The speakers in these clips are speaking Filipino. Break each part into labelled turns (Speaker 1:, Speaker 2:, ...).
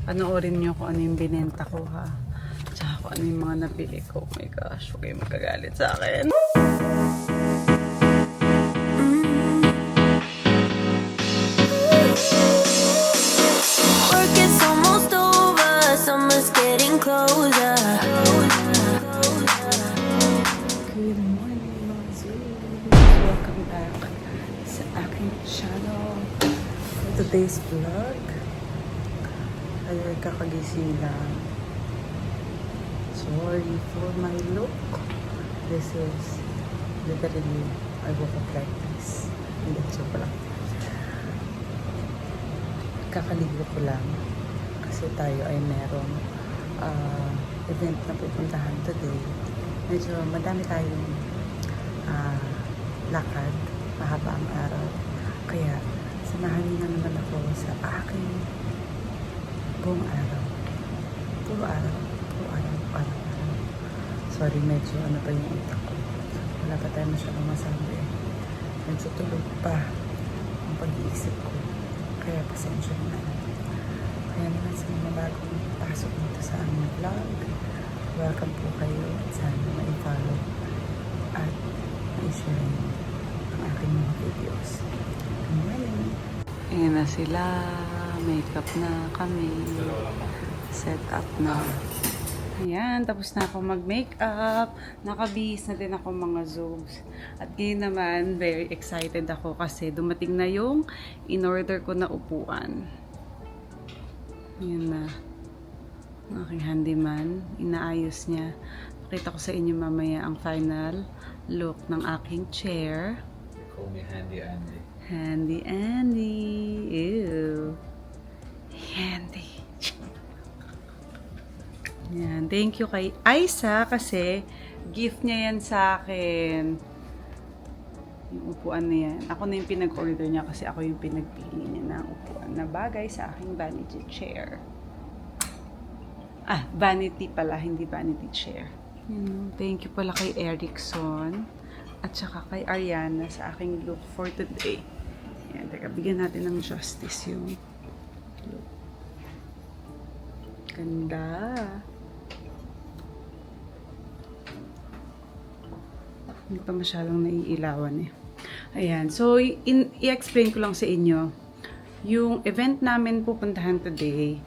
Speaker 1: Panoorin nyo kung ano yung binenta ko, ha. Tsaka kung ano yung mga napili ko. Oh my gosh, huwag kayong magkagalit sa akin.
Speaker 2: Work is almost over, summer's getting closer.
Speaker 1: Good morning, mga Zooms! Welcome back sa aking channel. For today's vlog, ay kakagising lang. Sorry for my look. This is literally, I woke up like this. Hindi, joke lang. Kakaligo ko lang kasi tayo ay merong event na pupuntahan today. Medyo madami tayong lakad, mahaba ang araw. Kaya samahan niyo na naman ako sa aking buong araw. Puro araw. Sorry, medyo ano pa yung utak ko. Wala pa tayo masyadong masabi. Medyo tulog pa ang pag-iisip ko. Kaya pasensya na. Kaya naman sa mga bagong pasok dito sa aming vlog, welcome po kayo at sana ma-follow at ma-share ang aking mga videos. Good morning! Ayan na sila. Makeup na kami. Set up na. Ayan, tapos na ako mag-makeup. Nakabihis na din ako mga Zooms. At ngayon naman, very excited ako kasi dumating na yung in-order ko na upuan. Ayan na. Ang aking handyman. Inaayos niya. Pakita ko sa inyo mamaya ang final look ng aking chair.
Speaker 3: They call me Handy Andy.
Speaker 1: Handy Andy. Ew. Handy. Yan. Thank you kay Aisa kasi gift niya yan sa akin. Yung upuan na yan. Ako na yung pinag-order niya kasi ako yung pinagpili niya ng upuan na bagay sa aking vanity chair. Vanity pala, hindi vanity chair. Thank you pala kay Erickson at saka kay Ariana sa aking look for today. Yan, teka, bigyan natin ng justice yung look. Ganda. Hindi pa masyadong naiilawan eh. Ayan. So, i-explain ko lang sa inyo. Yung event namin pupuntahan today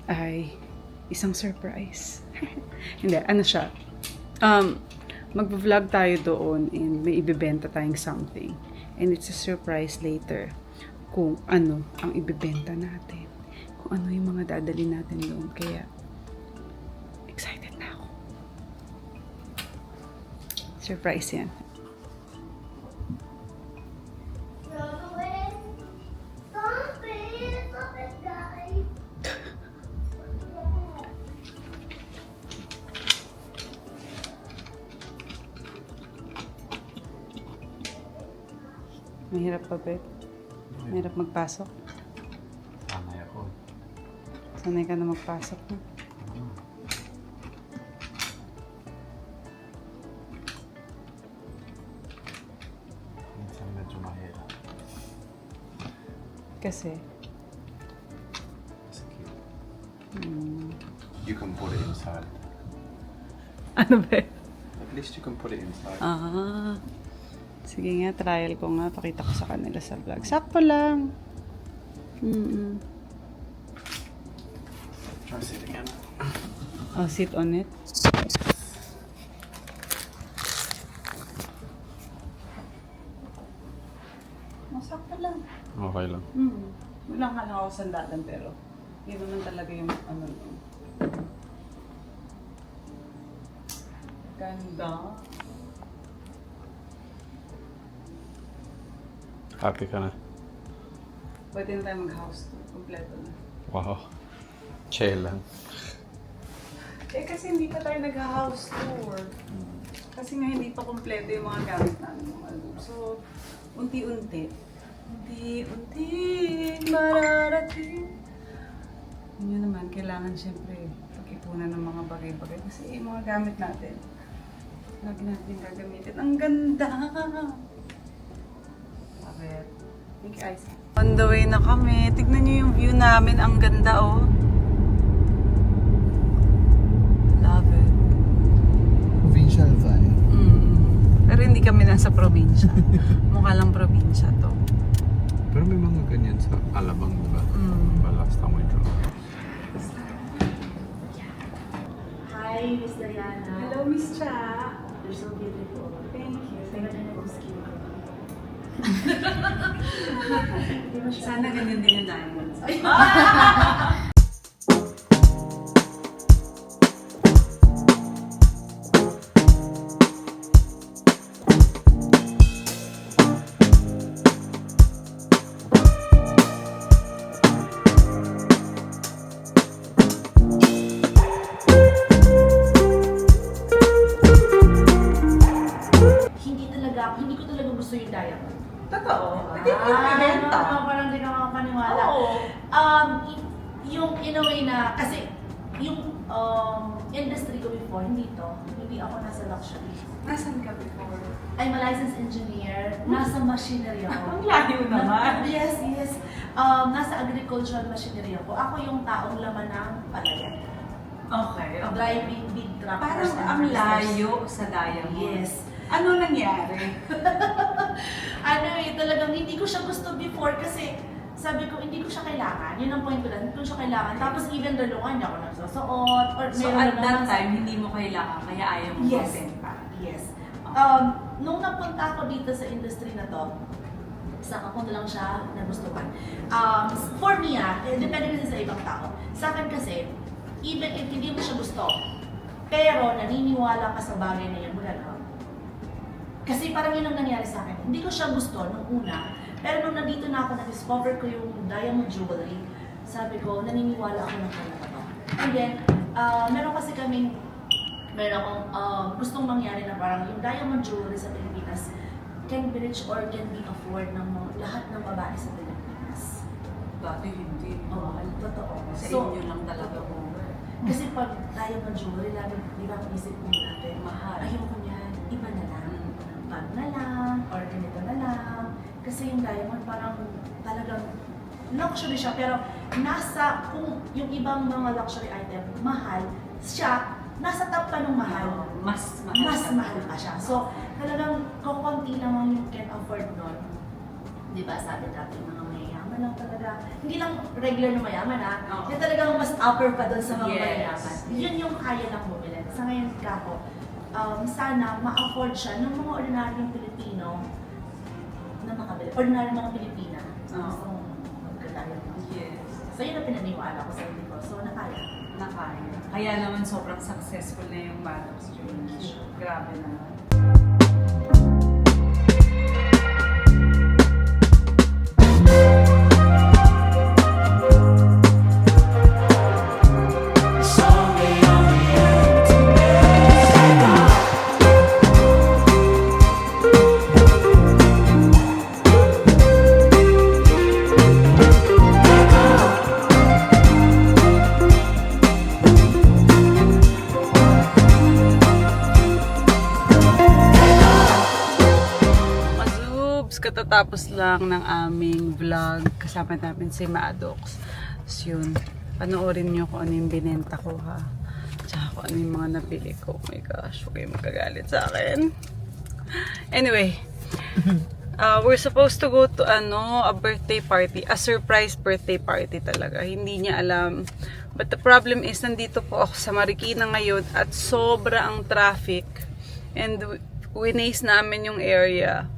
Speaker 1: ay isang surprise. Hindi, ano siya? Mag-vlog tayo doon and may ibibenta tayong something. And it's a surprise later kung ano ang ibibenta natin. Kung ano yung mga dadali natin doon. Kaya, excited na ako. Surprise yan. Mahirap pa, Beth? Mahirap magpasok?
Speaker 3: Sanay ako.
Speaker 1: Sanay ka na magpasok, no?
Speaker 3: Minsan medyo mahirap.
Speaker 1: Kasi,
Speaker 3: Kasi cute. You can put it inside.
Speaker 1: ano ba?
Speaker 3: At least you can put it inside.
Speaker 1: Sige nga, trial ko nga. Pakita ko sa kanila sa vlog. Sakto lang.
Speaker 3: Try sitting in.
Speaker 1: Oh, sit on it. Sakto lang.
Speaker 3: Okay lang.
Speaker 1: Wala nga lang ako sandalan pero yun naman talaga yung ano. Ganda.
Speaker 3: Happy ka na?
Speaker 1: Pwede na tayo mag-house tour. Kompleto na.
Speaker 3: Wow. Chill lang.
Speaker 1: Eh kasi hindi pa tayo nag-house tour. Kasi nga hindi pa kompleto yung mga gamit namin. So, unti-unti. Unti-unti mararating. Yun naman, kailangan syempre pag-ipunan ng mga bagay-bagay. Kasi yung mga gamit natin, lagi natin gagamitin. Ang ganda! Bakit? Thank you, Isaac. On the way na kami. Tignan niyo yung view namin. Ang ganda, oh. nasa probinsya. Mukha lang probinsya to.
Speaker 4: Pero may mga ganyan sa Alabang, diba? Last time I drove.
Speaker 5: Hi, Miss Diana.
Speaker 1: Hello, Miss Cha.
Speaker 5: You're so beautiful.
Speaker 1: Thank you.
Speaker 5: Tingnan niyo yung skin ko.
Speaker 1: Sana ganyan din yung diamonds.
Speaker 5: Hindi ko talaga gusto yung diamond.
Speaker 1: Totoo. Hindi ko ibenta.
Speaker 5: Parang hindi ka makapaniwala.
Speaker 1: Oo.
Speaker 5: Yung in a way na, kasi yung industry ko before, hindi ako nasa luxury.
Speaker 1: Nasaan ka before?
Speaker 5: I'm a licensed engineer, nasa machinery ako.
Speaker 1: Ang layo naman.
Speaker 5: Yes. Nasa agricultural machinery ako. Ako yung taong laman ng palayan.
Speaker 1: Okay.
Speaker 5: Driving big tractors.
Speaker 1: Parang
Speaker 5: and
Speaker 1: ang
Speaker 5: harvesters.
Speaker 1: layo sa diamond.
Speaker 5: Yes.
Speaker 1: Ano nangyari?
Speaker 5: Talagang hindi ko siya gusto before kasi sabi ko, hindi ko siya kailangan. Yun ang point ko lang, hindi ko siya kailangan. Tapos even dalungan, hindi ako nagsusuot. Or
Speaker 1: So
Speaker 5: meron
Speaker 1: at
Speaker 5: na
Speaker 1: that
Speaker 5: naman-
Speaker 1: time, hindi mo kailangan, kaya ayaw mo
Speaker 5: Yes.
Speaker 1: magbenta.
Speaker 5: Yes. Nung napunta ako dito sa industry na to, saka ko na lang siya nagustuhan. For me, depende kasi sa ibang tao. Sa akin kasi, even if hindi mo siya gusto, pero naniniwala ka sa bagay na yan mula na. Kasi parang yun ang nangyari sa akin. Hindi ko siya gusto nung una, pero nung nandito na ako, na-discover ko yung diamond jewelry, sabi ko, naniniwala ako ng kanya to. And then, meron akong gustong mangyari na parang yung diamond jewelry sa Pilipinas can be rich or can be afford ng lahat ng babae sa Pilipinas.
Speaker 1: Dati hindi.
Speaker 5: Oo, totoo.
Speaker 1: Sa
Speaker 5: So,
Speaker 1: inyo lang talaga
Speaker 5: totoo.
Speaker 1: over.
Speaker 5: Kasi pag diamond jewelry, lagi, di ba, isip mo natin,
Speaker 1: Mahal.
Speaker 5: ayoko niyan, iba na lang. Bag na lang, or ganito na lang. Kasi yung diamond parang talagang luxury siya, pero kung yung ibang mga luxury item, mahal, siya, nasa top pa ng mahal.
Speaker 1: Mas
Speaker 5: Mas mahal pa siya. So, talagang kukunti naman yung can afford nun. Di ba, sabi natin, mga mayayaman lang talaga. Hindi lang regular na mayaman ha.
Speaker 1: Oo.
Speaker 5: Yung talagang mas upper pa doon sa mga
Speaker 1: Yes.
Speaker 5: mayayaman. Yun yung kaya lang bumili. Sa ngayon kako, sana ma-afford siya ng mga ordinaryong Pilipino na makabili. Ordinaryong mga Pilipina.
Speaker 1: Oo.
Speaker 5: Gusto mong magkadaya.
Speaker 1: Yes.
Speaker 5: So, yun ang pinaniwala ko sa hindi ko. So, nakaya.
Speaker 1: Nakaya. Kaya naman sobrang successful na yung Maddox Jewelry. Grabe naman. Katatapos lang ng aming vlog, kasama namin si Maddox. So yun, panoorin nyo kung ano yung binenta ko ha. Tsaka kung ano yung mga nabili ko. Oh my gosh, huwag kayong magagalit sa akin. Anyway, we're supposed to go to a birthday party, a surprise birthday party talaga. Hindi niya alam. But the problem is, nandito po ako sa Marikina ngayon at sobra ang traffic. And winaze namin yung area.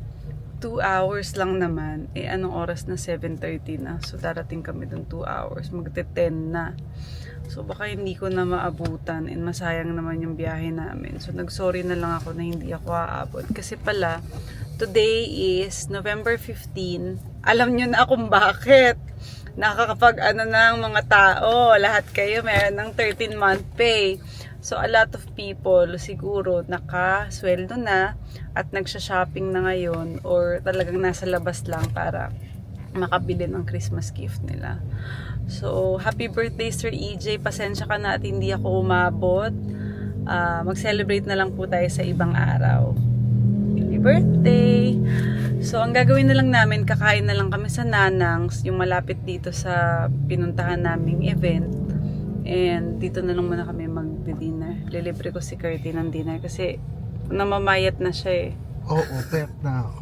Speaker 1: 2 hours lang naman. Anong oras na? 7:30 na. So, darating kami dun 2 hours. Magte-10 na. So, baka hindi ko na maabutan and masayang naman yung biyahe namin. So, nag-sorry na lang ako na hindi ako aabot. Kasi pala, today is November 15. Alam nyo na kung bakit. Nakakapag ng mga tao. Lahat kayo meron ng 13-month pay. So, a lot of people siguro nakasweldo na at nagsha-shopping na ngayon or talagang nasa labas lang para makabili ng Christmas gift nila. So, happy birthday Sir EJ. Pasensya ka na at hindi ako umabot. Mag-celebrate na lang po tayo sa ibang araw. Happy birthday! So, ang gagawin na lang namin, kakain na lang kami sa Nanang's, yung malapit dito sa pinuntahan naming event. And dito na lang muna kami mag-dinner. Lilibre ko si Curtin ng dinner kasi namamayat na siya eh.
Speaker 6: Oo, pet na ako.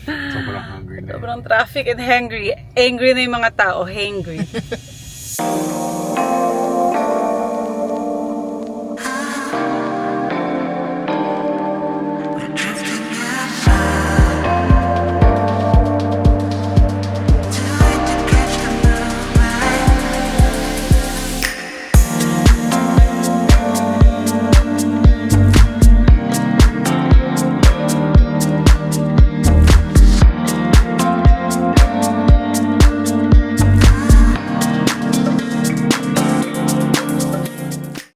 Speaker 4: Sobrang hungry na.
Speaker 1: Sobrang traffic and hangry. Angry na yung mga tao, hangry.